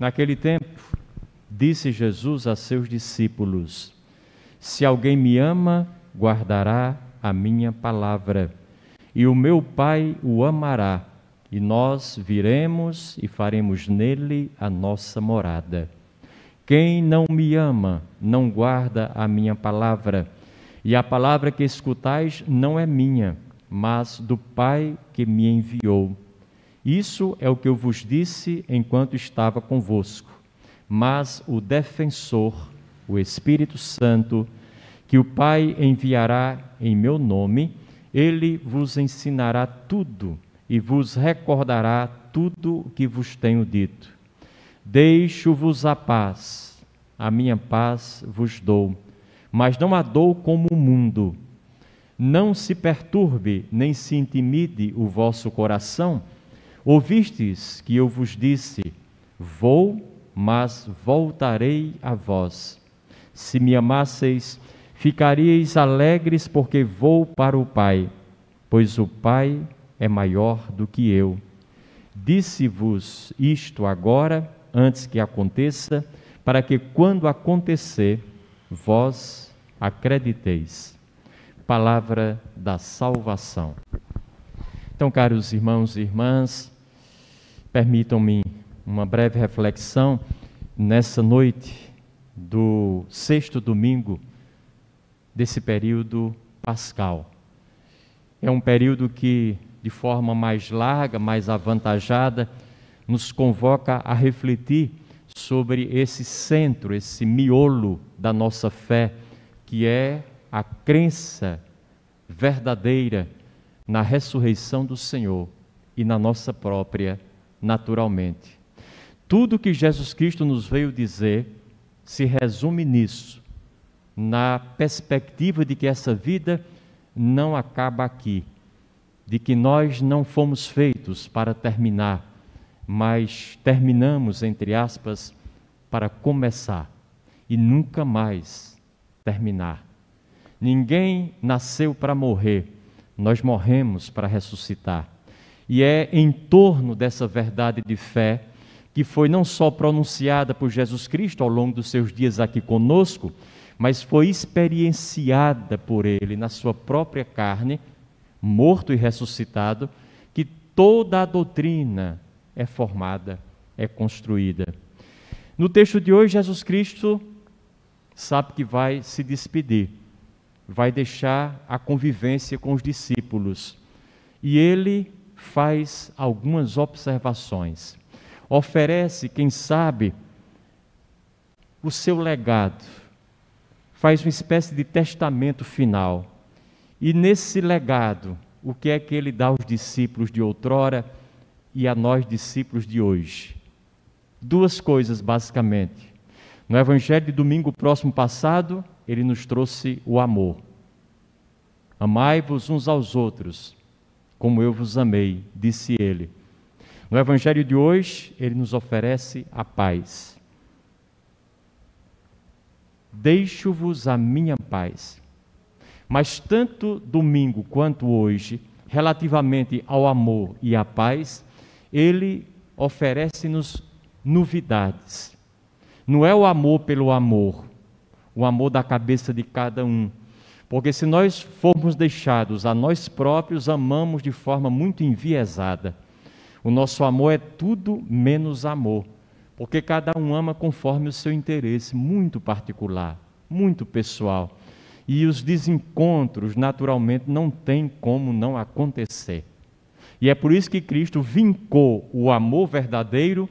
Naquele tempo, disse Jesus a seus discípulos: Se alguém me ama, guardará a minha palavra, e o meu Pai o amará, e nós viremos e faremos nele a nossa morada. Quem não me ama, não guarda a minha palavra, e a palavra que escutais não é minha, mas do Pai que me enviou. Isso é o que eu vos disse enquanto estava convosco. Mas o defensor, o Espírito Santo, que o Pai enviará em meu nome, ele vos ensinará tudo e vos recordará tudo o que vos tenho dito. Deixo-vos a paz, a minha paz vos dou, mas não a dou como o mundo. Não se perturbe, nem se intimide o vosso coração. Ouvistes que eu vos disse: vou, mas voltarei a vós. Se me amasseis, ficaríeis alegres, porque vou para o Pai, pois o Pai é maior do que eu. Disse-vos isto agora, antes que aconteça, para que quando acontecer, vós acrediteis. Palavra da salvação. Então, caros irmãos e irmãs, permitam-me uma breve reflexão nessa noite do sexto domingo desse período pascal. É um período que, de forma mais larga, mais avantajada, nos convoca a refletir sobre esse centro, esse miolo da nossa fé, que é a crença verdadeira na ressurreição do Senhor e na nossa própria, naturalmente. Tudo que Jesus Cristo nos veio dizer se resume nisso, na perspectiva de que essa vida não acaba aqui, de que nós não fomos feitos para terminar, mas terminamos, entre aspas, para começar e nunca mais terminar. Ninguém nasceu para morrer, nós morremos para ressuscitar. E é em torno dessa verdade de fé que foi não só pronunciada por Jesus Cristo ao longo dos seus dias aqui conosco, mas foi experienciada por Ele na sua própria carne, morto e ressuscitado, que toda a doutrina é formada, é construída. No texto de hoje, Jesus Cristo sabe que vai se despedir, vai deixar a convivência com os discípulos. E Ele faz algumas observações. Oferece, quem sabe, o seu legado. Faz uma espécie de testamento final. E nesse legado, o que é que Ele dá aos discípulos de outrora e a nós, discípulos de hoje? Duas coisas, basicamente. No Evangelho de domingo próximo passado, Ele nos trouxe o amor. Amai-vos uns aos outros, como eu vos amei, disse Ele. No Evangelho de hoje, Ele nos oferece a paz. Deixo-vos a minha paz. Mas tanto domingo quanto hoje, relativamente ao amor e à paz, Ele oferece-nos novidades. Não é o amor pelo amor, o amor da cabeça de cada um. Porque se nós formos deixados a nós próprios, amamos de forma muito enviesada. O nosso amor é tudo menos amor, porque cada um ama conforme o seu interesse, muito particular, muito pessoal. E os desencontros, naturalmente, não tem como não acontecer. E é por isso que Cristo vincou o amor verdadeiro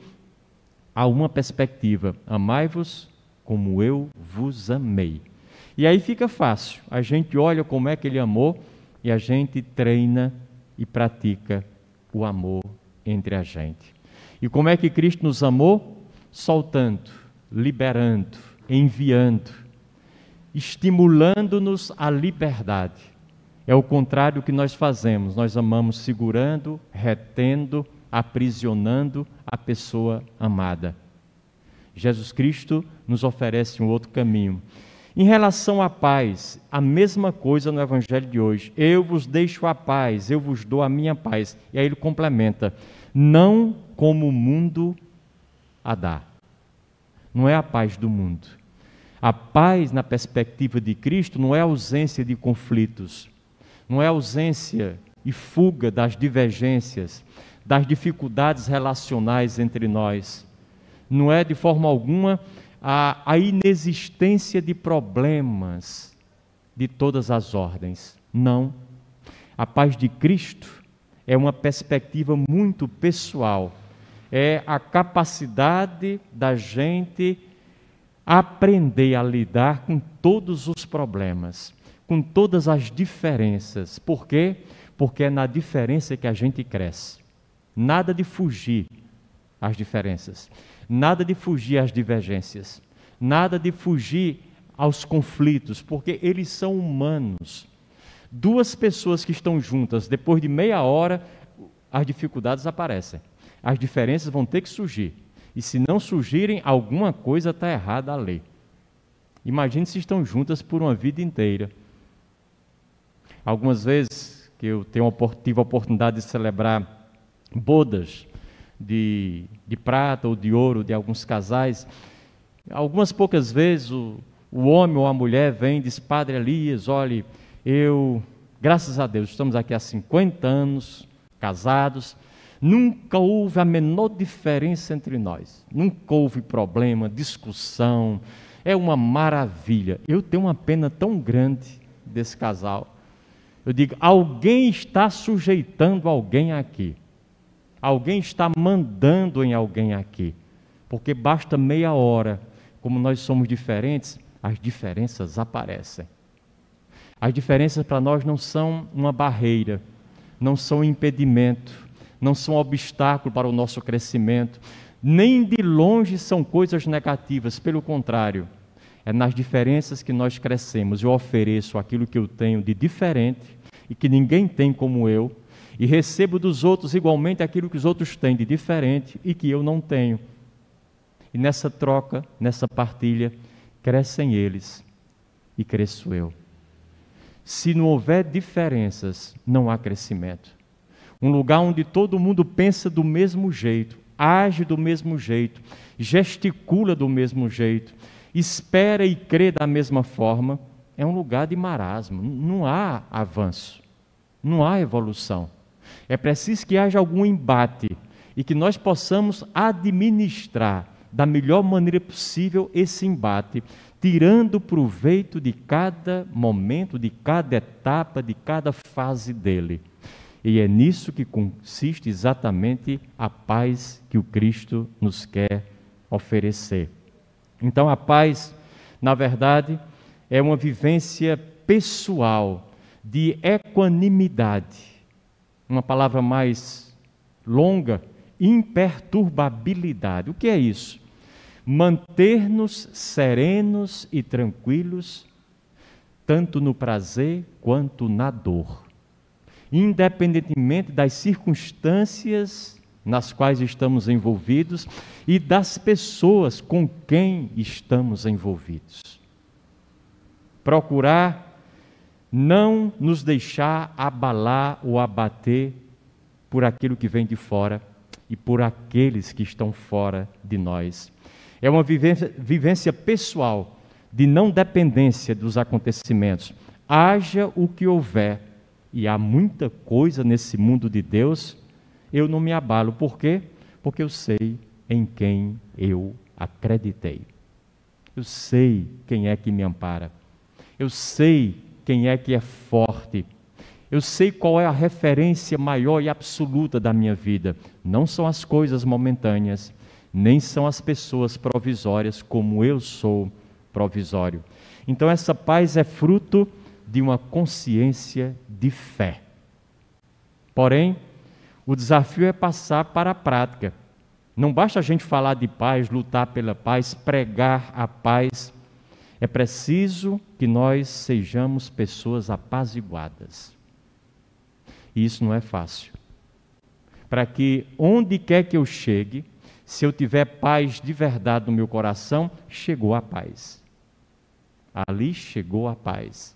a uma perspectiva: amai-vos como eu vos amei. E aí fica fácil, a gente olha como é que Ele amou e a gente treina e pratica o amor entre a gente. E como é que Cristo nos amou? Soltando, liberando, enviando, estimulando-nos à liberdade. É o contrário do que nós fazemos, nós amamos segurando, retendo, aprisionando a pessoa amada. Jesus Cristo nos oferece um outro caminho. Em relação à paz, a mesma coisa no Evangelho de hoje. Eu vos deixo a paz, eu vos dou a minha paz. E aí ele complementa: não como o mundo a dá. não é a paz do mundo. A paz, na perspectiva de Cristo, não é ausência de conflitos, não é ausência e fuga das divergências, das dificuldades relacionais entre nós. Não é de forma alguma a inexistência de problemas de todas as ordens. Não. A paz de Cristo é uma perspectiva muito pessoal. É a capacidade da gente aprender a lidar com todos os problemas, com todas as diferenças. Por quê? Porque é na diferença que a gente cresce. Nada de fugir às diferenças, nada de fugir às divergências, nada de fugir aos conflitos, porque eles são humanos. Duas pessoas que estão juntas, depois de meia hora, as dificuldades aparecem. As diferenças vão ter que surgir. E se não surgirem, alguma coisa está errada ali. Imagine se estão juntas por uma vida inteira. Algumas vezes que eu tive a oportunidade de celebrar bodas de prata ou de ouro de alguns casais, algumas poucas vezes o homem ou a mulher vem e diz: Padre Elias, olhe, graças a Deus, estamos aqui há 50 anos casados, nunca houve a menor diferença entre nós, nunca houve problema, discussão, é uma maravilha. Eu tenho uma pena tão grande desse casal. Eu digo, alguém está sujeitando alguém aqui, alguém está mandando em alguém aqui, porque basta meia hora, como nós somos diferentes, as diferenças aparecem. As diferenças para nós não são uma barreira, não são um impedimento, não são um obstáculo para o nosso crescimento, nem de longe são coisas negativas, pelo contrário, é nas diferenças que nós crescemos. Eu ofereço aquilo que eu tenho de diferente e que ninguém tem como eu, e recebo dos outros igualmente aquilo que os outros têm de diferente e que eu não tenho. E nessa troca, nessa partilha, crescem eles e cresço eu. Se não houver diferenças, não há crescimento. Um lugar onde todo mundo pensa do mesmo jeito, age do mesmo jeito, gesticula do mesmo jeito, espera e crê da mesma forma, é um lugar de marasmo. Não há avanço, não há evolução. É preciso que haja algum embate e que nós possamos administrar da melhor maneira possível esse embate, tirando proveito de cada momento, de cada etapa, de cada fase dele. E é nisso que consiste exatamente a paz que o Cristo nos quer oferecer. Então a paz, na verdade, é uma vivência pessoal de equanimidade. Uma palavra mais longa, imperturbabilidade. O que é isso? Manter-nos serenos e tranquilos, tanto no prazer quanto na dor, independentemente das circunstâncias nas quais estamos envolvidos e das pessoas com quem estamos envolvidos. Procurar não nos deixar abalar ou abater por aquilo que vem de fora e por aqueles que estão fora de nós. É uma vivência pessoal de não dependência dos acontecimentos. Haja o que houver, e há muita coisa nesse mundo de Deus, eu não me abalo. Por quê? Porque eu sei em quem eu acreditei. Eu sei quem é que me ampara. Eu sei quem é que é forte. Eu sei qual é a referência maior e absoluta da minha vida. Não são as coisas momentâneas, nem são as pessoas provisórias, como eu sou provisório. Então essa paz é fruto de uma consciência de fé. Porém, o desafio é passar para a prática. Não basta a gente falar de paz, lutar pela paz, pregar a paz. É preciso que nós sejamos pessoas apaziguadas. E isso não é fácil. Para que onde quer que eu chegue, se eu tiver paz de verdade no meu coração, chegou a paz. Ali chegou a paz.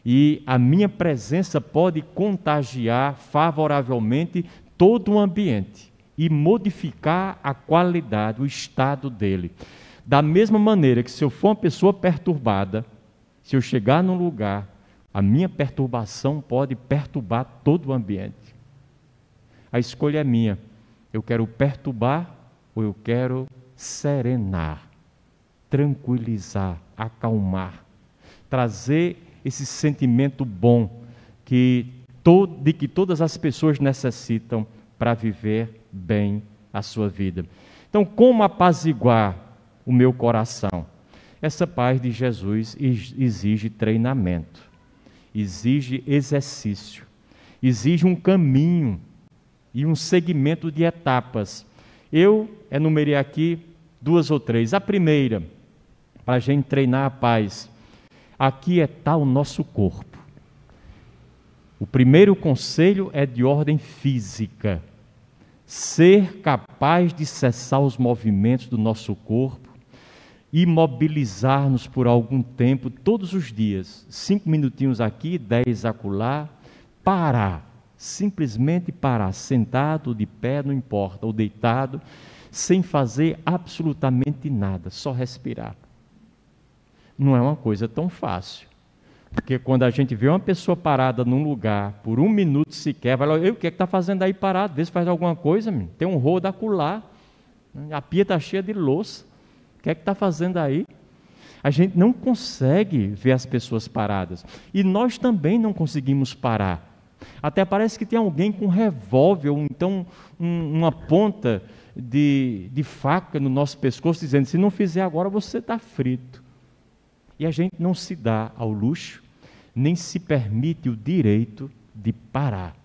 E a minha presença pode contagiar favoravelmente todo o ambiente e modificar a qualidade, o estado dele. Da mesma maneira que se eu for uma pessoa perturbada, se eu chegar num lugar, a minha perturbação pode perturbar todo o ambiente. A escolha é minha. Eu quero perturbar ou eu quero serenar, tranquilizar, acalmar, trazer esse sentimento bom de que todas as pessoas necessitam para viver bem a sua vida. Então, como apaziguar o meu coração? Essa paz de Jesus exige treinamento, exige exercício, exige um caminho e um segmento de etapas. Eu enumerei aqui 2 ou 3. A primeira, para a gente treinar a paz, aquietar o nosso corpo. O primeiro conselho é de ordem física. Ser capaz de cessar os movimentos do nosso corpo, imobilizar-nos por algum tempo, todos os dias, 5 minutinhos aqui, 10 acolá, parar, simplesmente parar, sentado, de pé, não importa, ou deitado, sem fazer absolutamente nada, só respirar. Não é uma coisa tão fácil, porque quando a gente vê uma pessoa parada num lugar, por 1 minuto sequer, vai lá, o que é que está fazendo aí parado? Vê se faz alguma coisa, menino. Tem um rodo acolá, a pia está cheia de louça, o que é que está fazendo aí? A gente não consegue ver as pessoas paradas, e nós também não conseguimos parar. Até parece que tem alguém com um revólver, ou então uma ponta de faca no nosso pescoço, dizendo, se não fizer agora você está frito. E a gente não se dá ao luxo, nem se permite o direito de parar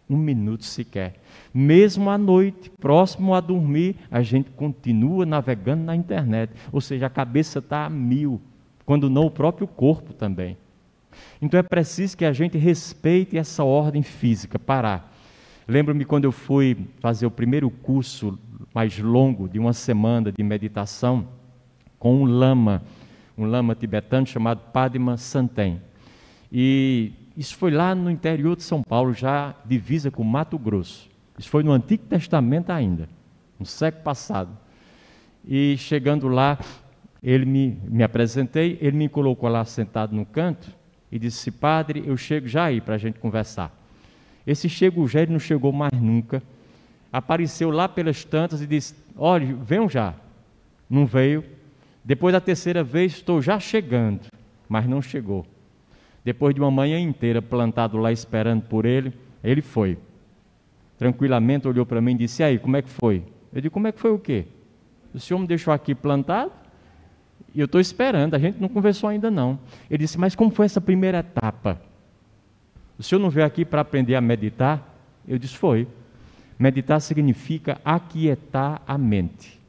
1 minuto sequer. Mesmo à noite, próximo a dormir, a gente continua navegando na internet, ou seja, a cabeça está a 1000, quando não o próprio corpo também. Então é preciso que a gente respeite essa ordem física, parar. Lembro-me quando eu fui fazer o primeiro curso mais longo, de 1 semana de meditação, com um lama tibetano chamado Padma Santen. E isso foi lá no interior de São Paulo, já divisa com Mato Grosso. Isso foi no Antigo Testamento ainda, no século passado. E chegando lá, me apresentei, ele me colocou lá sentado no canto e disse, padre, eu chego já aí para a gente conversar. Esse chego já, ele não chegou mais nunca. Apareceu lá pelas tantas e disse, olha, venham já. Não veio. Depois da 3ª vez, estou já chegando, mas não chegou. Depois de uma manhã inteira plantado lá esperando por ele, ele foi. Tranquilamente olhou para mim e disse, e aí, como é que foi? Eu disse, como é que foi o quê? O senhor me deixou aqui plantado e eu estou esperando, a gente não conversou ainda não. Ele disse, mas como foi essa primeira etapa? O senhor não veio aqui para aprender a meditar? Eu disse, foi. Meditar significa aquietar a mente.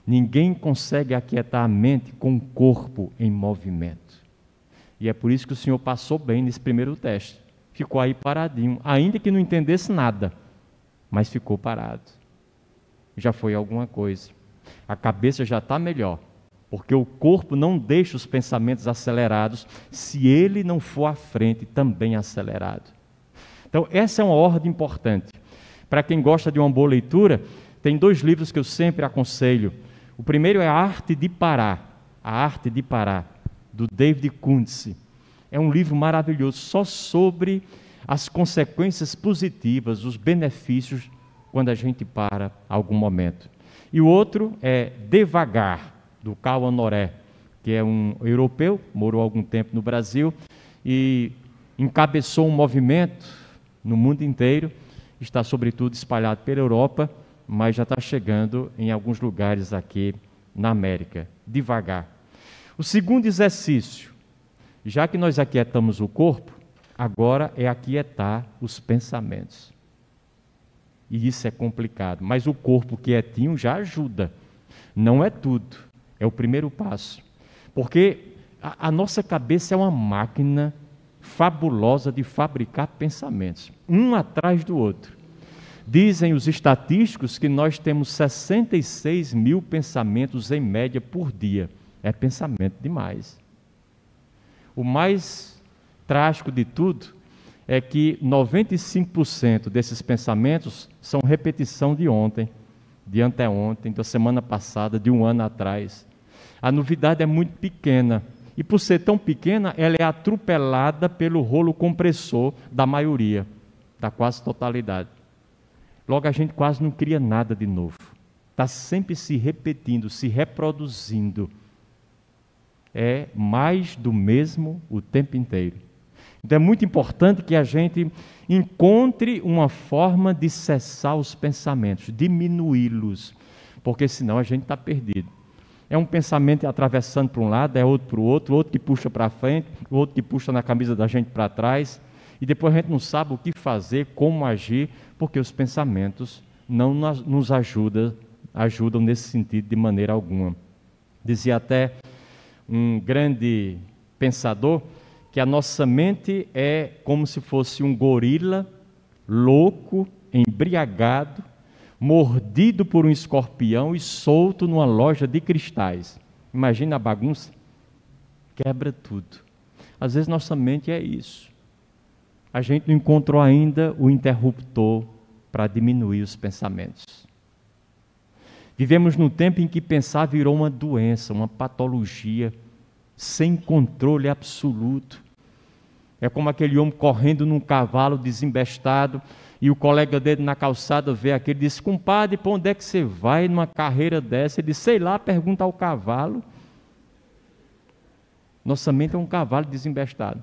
Ninguém consegue aquietar a mente com o corpo em movimento. E é por isso que o Senhor passou bem nesse primeiro teste. Ficou aí paradinho, ainda que não entendesse nada, mas ficou parado. Já foi alguma coisa. A cabeça já está melhor, porque o corpo não deixa os pensamentos acelerados, se ele não for à frente também acelerado. Então, essa é uma ordem importante. Para quem gosta de uma boa leitura, tem 2 livros que eu sempre aconselho. O primeiro é A Arte de Parar, do David Kuntz. É um livro maravilhoso, só sobre as consequências positivas, os benefícios, quando a gente para algum momento. E o outro é Devagar, do Cal Honoré, que é um europeu, morou algum tempo no Brasil, e encabeçou um movimento no mundo inteiro, está sobretudo espalhado pela Europa, mas já está chegando em alguns lugares aqui na América, devagar. O segundo exercício, já que nós aquietamos o corpo, agora é aquietar os pensamentos. E isso é complicado, mas o corpo quietinho já ajuda. Não é tudo, é o primeiro passo. Porque a nossa cabeça é uma máquina fabulosa de fabricar pensamentos, um atrás do outro. Dizem os estatísticos que nós temos 66 mil pensamentos em média por dia. É pensamento demais. O mais trágico de tudo é que 95% desses pensamentos são repetição de ontem, de anteontem, da semana passada, de um ano atrás. A novidade é muito pequena. E por ser tão pequena, ela é atropelada pelo rolo compressor da maioria, da quase totalidade. Logo, a gente quase não cria nada de novo. Está sempre se repetindo, se reproduzindo. É mais do mesmo o tempo inteiro. Então é muito importante que a gente encontre uma forma de cessar os pensamentos, diminuí-los, porque senão a gente está perdido. É um pensamento atravessando para um lado, é outro para o outro que puxa para frente, o outro que puxa na camisa da gente para trás, e depois a gente não sabe o que fazer, como agir, porque os pensamentos não nos ajudam nesse sentido de maneira alguma. Dizia até um grande pensador que a nossa mente é como se fosse um gorila louco, embriagado, mordido por um escorpião e solto numa loja de cristais. Imagina a bagunça? Quebra tudo. Às vezes nossa mente é isso. A gente não encontrou ainda o interruptor para diminuir os pensamentos. Vivemos num tempo em que pensar virou uma doença, uma patologia, sem controle absoluto. É como aquele homem correndo num cavalo desembestado, e o colega dele na calçada vê aquele e diz: compadre, para onde é que você vai numa carreira dessa? Ele diz: sei lá, pergunta ao cavalo. Nossa mente é um cavalo desembestado.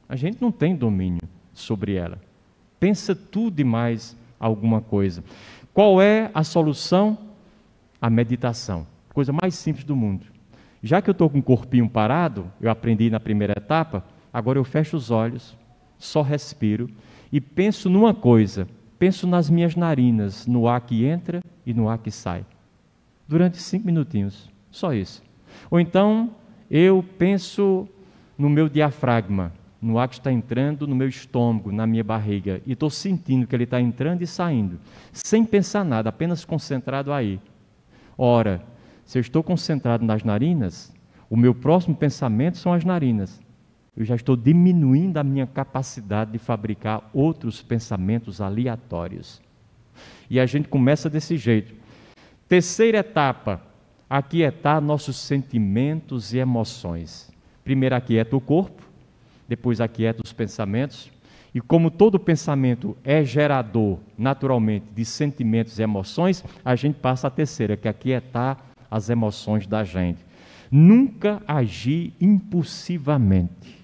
A gente não tem domínio sobre ela. Pensa tudo e mais alguma coisa. Qual é a solução? A meditação. Coisa mais simples do mundo. Já que eu estou com o corpinho parado, eu aprendi na primeira etapa, agora eu fecho os olhos, só respiro e penso numa coisa, penso nas minhas narinas, no ar que entra e no ar que sai. Durante 5 minutinhos, só isso. Ou então, eu penso no meu diafragma, no ar que está entrando no meu estômago, na minha barriga, e estou sentindo que ele está entrando e saindo, sem pensar nada, apenas concentrado aí. Ora, se eu estou concentrado nas narinas, o meu próximo pensamento são as narinas. Eu já estou diminuindo a minha capacidade de fabricar outros pensamentos aleatórios. E a gente começa desse jeito. Terceira etapa, aquietar nossos sentimentos e emoções. Primeiro aquieta o corpo, depois aquieta os pensamentos. E como todo pensamento é gerador, naturalmente, de sentimentos e emoções, a gente passa a terceira, que é aquietar as emoções da gente. Nunca agir impulsivamente.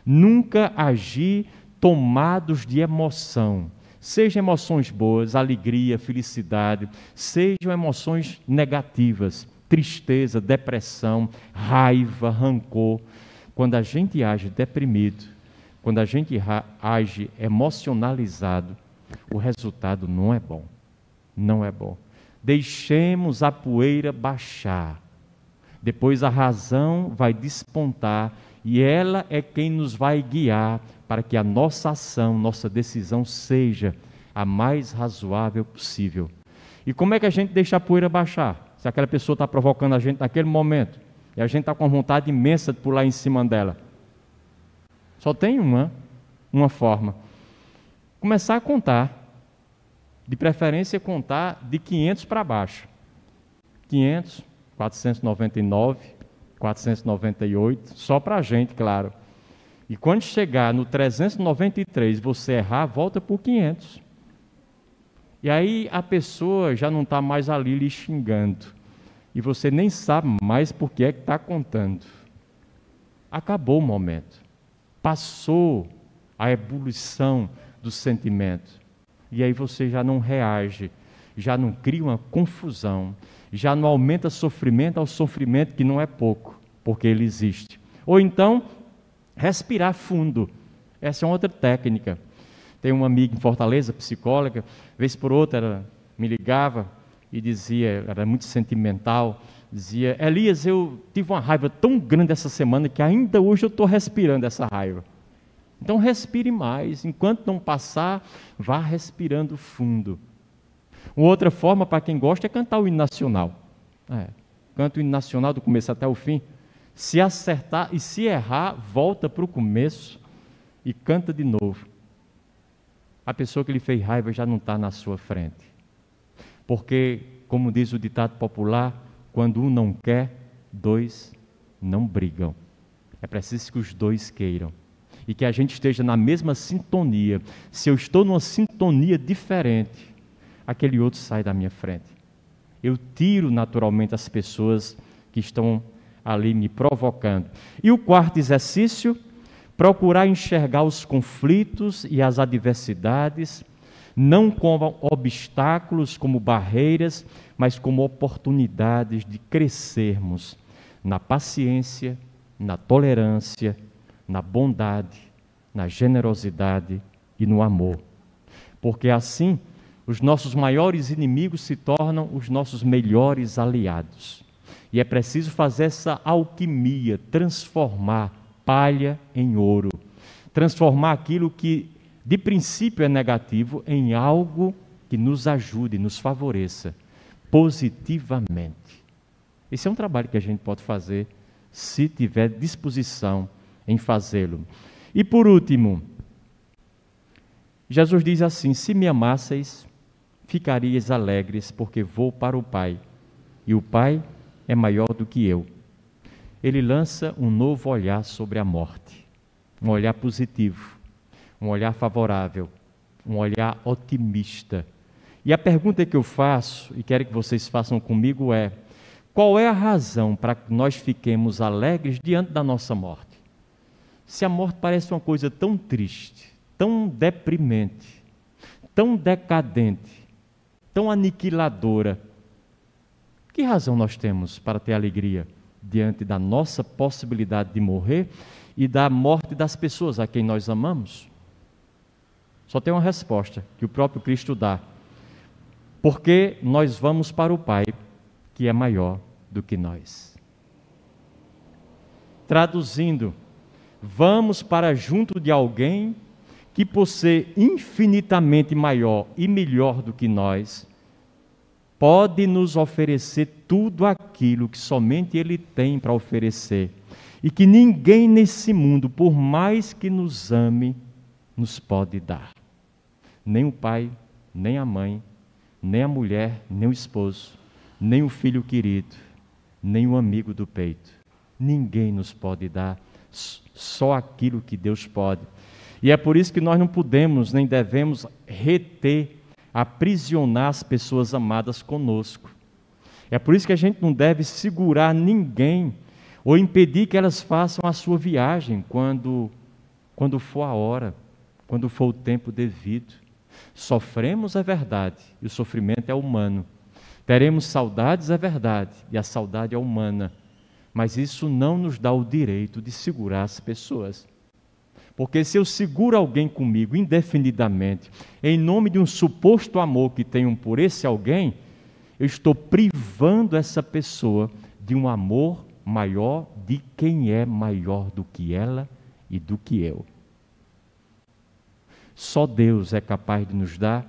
Nunca agir tomados de emoção. Sejam emoções boas, alegria, felicidade, sejam emoções negativas, tristeza, depressão, raiva, rancor. Quando a gente age deprimido, quando a gente age emocionalizado, o resultado não é bom. Não é bom. Deixemos a poeira baixar. Depois a razão vai despontar e ela é quem nos vai guiar para que a nossa ação, nossa decisão seja a mais razoável possível. E como é que a gente deixa a poeira baixar? Se aquela pessoa está provocando a gente naquele momento e a gente está com vontade imensa de pular em cima dela. Só tem uma forma. Começar a contar. De preferência contar de 500 para baixo. 500, 499, 498, só para a gente, claro. E quando chegar no 393, você errar, volta por 500. E aí a pessoa já não está mais ali lhe xingando. E você nem sabe mais por que é que está contando. Acabou o momento. Passou a ebulição do sentimento. E aí você já não reage, já não cria uma confusão, já não aumenta sofrimento ao sofrimento que não é pouco, porque ele existe. Ou então, respirar fundo. Essa é uma outra técnica. Tem uma amiga em Fortaleza, psicóloga, vez por outra ela me ligava e dizia, era muito sentimental, dizia: Elias, eu tive uma raiva tão grande essa semana que ainda hoje eu estou respirando essa raiva. Então respire mais, enquanto não passar, vá respirando fundo. Uma outra forma, para quem gosta, é cantar o hino nacional. Canta o hino nacional do começo até o fim. Se acertar e se errar, volta para o começo e canta de novo. A pessoa que lhe fez raiva já não está na sua frente. Porque, como diz o ditado popular, quando um não quer, dois não brigam. É preciso que os dois queiram. E que a gente esteja na mesma sintonia. Se eu estou numa sintonia diferente, aquele outro sai da minha frente. Eu tiro naturalmente as pessoas que estão ali me provocando. E o quarto exercício, procurar enxergar os conflitos e as adversidades, não como obstáculos, como barreiras, mas como oportunidades de crescermos na paciência, na tolerância, na bondade, na generosidade e no amor. Porque assim, os nossos maiores inimigos se tornam os nossos melhores aliados. E é preciso fazer essa alquimia, transformar palha em ouro, transformar aquilo que de princípio é negativo em algo que nos ajude, nos favoreça positivamente. Esse é um trabalho que a gente pode fazer se tiver disposição em fazê-lo. E por último, Jesus diz assim: se me amasseis, ficarias alegres, porque vou para o Pai, e o Pai é maior do que eu. Ele lança um novo olhar sobre a morte, um olhar positivo, um olhar favorável, um olhar otimista. E a pergunta que eu faço, e quero que vocês façam comigo, é: qual é a razão para que nós fiquemos alegres diante da nossa morte? Se a morte parece uma coisa tão triste, tão deprimente, tão decadente, tão aniquiladora, que razão nós temos para ter alegria diante da nossa possibilidade de morrer e da morte das pessoas a quem nós amamos? Só tem uma resposta que o próprio Cristo dá: porque nós vamos para o Pai, que é maior do que nós. Traduzindo, vamos para junto de alguém que, por ser infinitamente maior e melhor do que nós, pode nos oferecer tudo aquilo que somente Ele tem para oferecer, e que ninguém nesse mundo, por mais que nos ame, nos pode dar. Nem o pai, nem a mãe, nem a mulher, nem o esposo, nem o filho querido, nem o amigo do peito. Ninguém nos pode dar, só aquilo que Deus pode. E é por isso que nós não podemos nem devemos reter, aprisionar as pessoas amadas conosco. É por isso que a gente não deve segurar ninguém ou impedir que elas façam a sua viagem quando for a hora, quando for o tempo devido. Sofremos, é verdade, e o sofrimento é humano. Teremos saudades, é verdade, e a saudade é humana. Mas isso não nos dá o direito de segurar as pessoas. Porque se eu seguro alguém comigo indefinidamente, em nome de um suposto amor que tenho por esse alguém, eu estou privando essa pessoa de um amor maior de quem é maior do que ela e do que eu. Só Deus é capaz de nos dar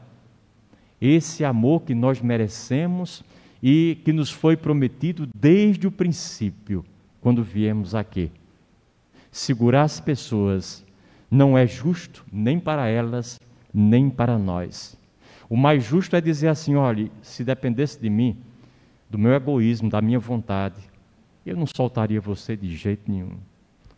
esse amor que nós merecemos e que nos foi prometido desde o princípio, quando viemos aqui. Segurar as pessoas não é justo nem para elas, nem para nós. O mais justo é dizer assim: olha, se dependesse de mim, do meu egoísmo, da minha vontade, eu não soltaria você de jeito nenhum.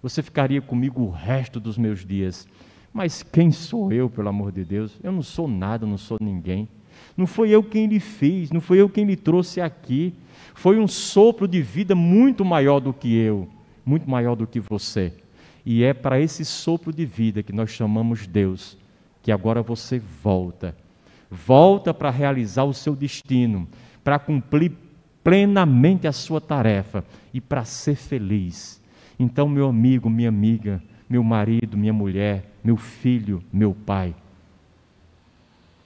Você ficaria comigo o resto dos meus dias. Mas quem sou eu, pelo amor de Deus? Eu não sou nada, não sou ninguém. Não foi eu quem lhe fiz, não foi eu quem lhe trouxe aqui. Foi um sopro de vida muito maior do que eu, muito maior do que você. E é para esse sopro de vida que nós chamamos Deus, que agora você volta. Volta para realizar o seu destino, para cumprir plenamente a sua tarefa e para ser feliz. Então, meu amigo, minha amiga, meu marido, minha mulher, meu filho, meu pai,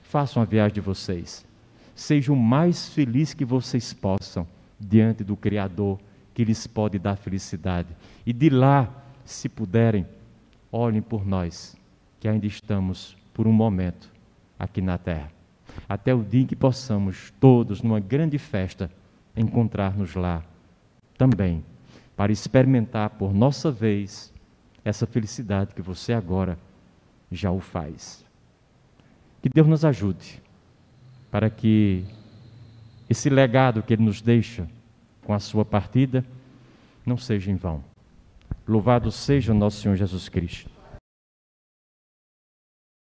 façam a viagem de vocês. Sejam o mais felizes que vocês possam diante do Criador, que lhes pode dar felicidade. E de lá, se puderem, olhem por nós, que ainda estamos por um momento aqui na terra. Até o dia em que possamos todos, numa grande festa, encontrar-nos lá também, para experimentar por nossa vez essa felicidade que você agora já o faz. Que Deus nos ajude para que esse legado que Ele nos deixa com a sua partida não seja em vão. Louvado seja o nosso Senhor Jesus Cristo.